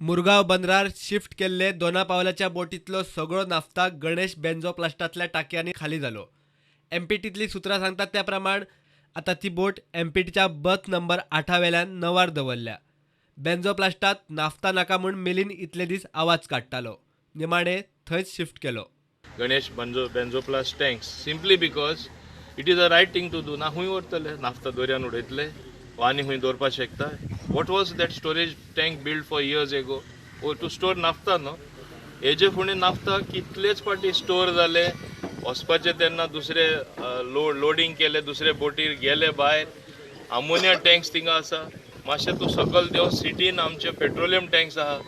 Mormugao बंदरार shift केल्ले दोनापावलाच्या बोटींतलो सगळो naphtha Ganesh बेंझोप्लास्टांतल्या टाकयांनी खाली जालो. एमपीटींतली सुत्रां सांगतात त्या प्रमाण आतां ती बोट एमपीटीच्या बर्थ नंबर 8 वेल्यान 9 दवरल्या. बेंझोप्लास्टांत नाफ्ता नाका म्हूण मिलींद इतले दीस आवाज काडटालो. निमाणें थंयच शिफ्ट केलो. Ganesh benzoplast tanks simply because it is a right thing to do. ना हुंय व्हरतले नाफ्ता दर्यान उडयतले वा आनी हुंय दवरपाक शकता. What was that storage tank built for years ago? or to store naphtha न्हू. हेजे फुडें नाफ्ता कितलेच फाटी स्टोर जाले, वचपाचे तेन्ना दुसरे लोडिंग केले, दुसरे बोटीर गेले भायर. आमोनिया टँक्स थिंगा आसा. मातशें तूं सकयल देंवन सिटीन आमचे पेट्रोलियम टँक्स आहा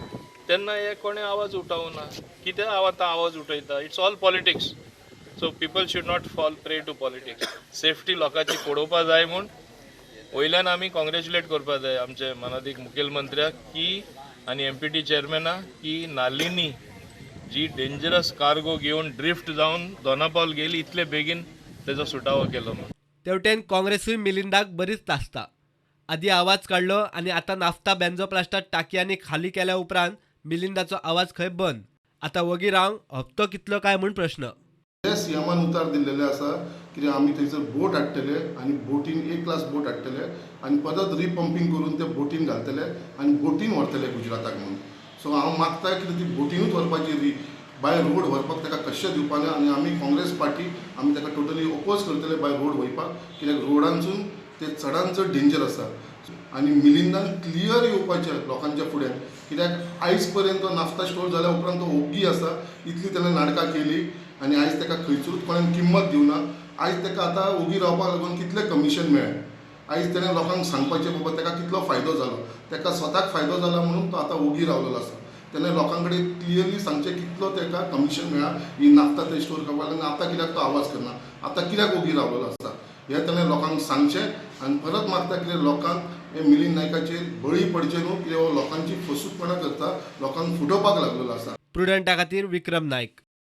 तेन्ना हे कोणें आवाज उठोवंक ना. कित्याक आतां आवाज उठयता? It's all politics. So people should not fall prey to politics. Safety लोकांची पळोवपा जाय म्हूण वयल्यान आमी कॉंग्रॅच्युलेट करपा जाय आमचे माननीय मुखेलमंत्र्याक की आनी एमपीटी चेअरमॅनाक की नालिनी जी डेंजरस कार्गो घेवन ड्रिफ्ट जावन दोनापावल गेली इतले बेगीन तेजो सुटावो केलो म्हणून. तेवटेन काँग्रेसूय मिलिंदाक बरीच तासता. आदी आवाज काडलो आनी आतां नाफ्ता बेंझोप्लास्टांत टाकयांनी खाली केल्या उपरांत मिलिंदाचो आवाज खंय बंद. आतां वगीर रावंक हप्तो कितलो काय म्हूण प्रश्न. सीएमान उतार दिल्लेले आसा कित्याक आमी थंयसर बोट हाडटले आनी बोटीन एक क्लास बोट हाडटले आनी परत रिपंपींग करून ते बोटीन घालतले आनी बोटीन व्हरतले गुजराताक म्हणून. सो हांव मागता की ती बोटीनूच व्हरपाची बाय रोड व्हरपाक ताका कशें दिवपाना आनी आमी काँग्रेस पार्टी आमी ताका टोटली ओपोज करतले बाय रोड वयपाक कित्याक रोडांसून ते चडांत चड डेंजर आसा. आनी मिलिंदान क्लियर येवपाचें लोकांच्या फुड्यान कित्याक आयज पर्यंत नाफ्ता स्टोर जाल्या उपरांत तो ओग्गी आसा. इतली ताणें नाटकां केली आनी आयज ताका खंयचरूच कोणें किंमत दिवना. आयज ताका आतां ओगी रावपाक लागून कितलें कमिशन मेळ्ळें. आयज ताणें लोकांक सांगपाचें बाबा ताका कितलो फायदो जालो. ताका स्वताक फायदो जाला म्हणून तो आतां ओगी रावलेलो आसा. ताणें लोकां कडेन क्लियरली सांगचें कितलो ताका कमिशन मेळ्ळा ही नाफ्ता थंय स्टोर करपाक लागून. आतां कित्याक तो आवाज करना, आतां कित्याक ओगी रावलेलो आसा हें ताणें लोकांक सांगचें आनी परत मागता कितें लोकांक हे मिलिंद नायकाचेर बळी पडचे न्हू कित्याक हो लोकांची फसवणूकपणां करता, लोकांक फुटोवपाक लागलेलो आसा. प्रुडंटा खातीर विक्रम नायक.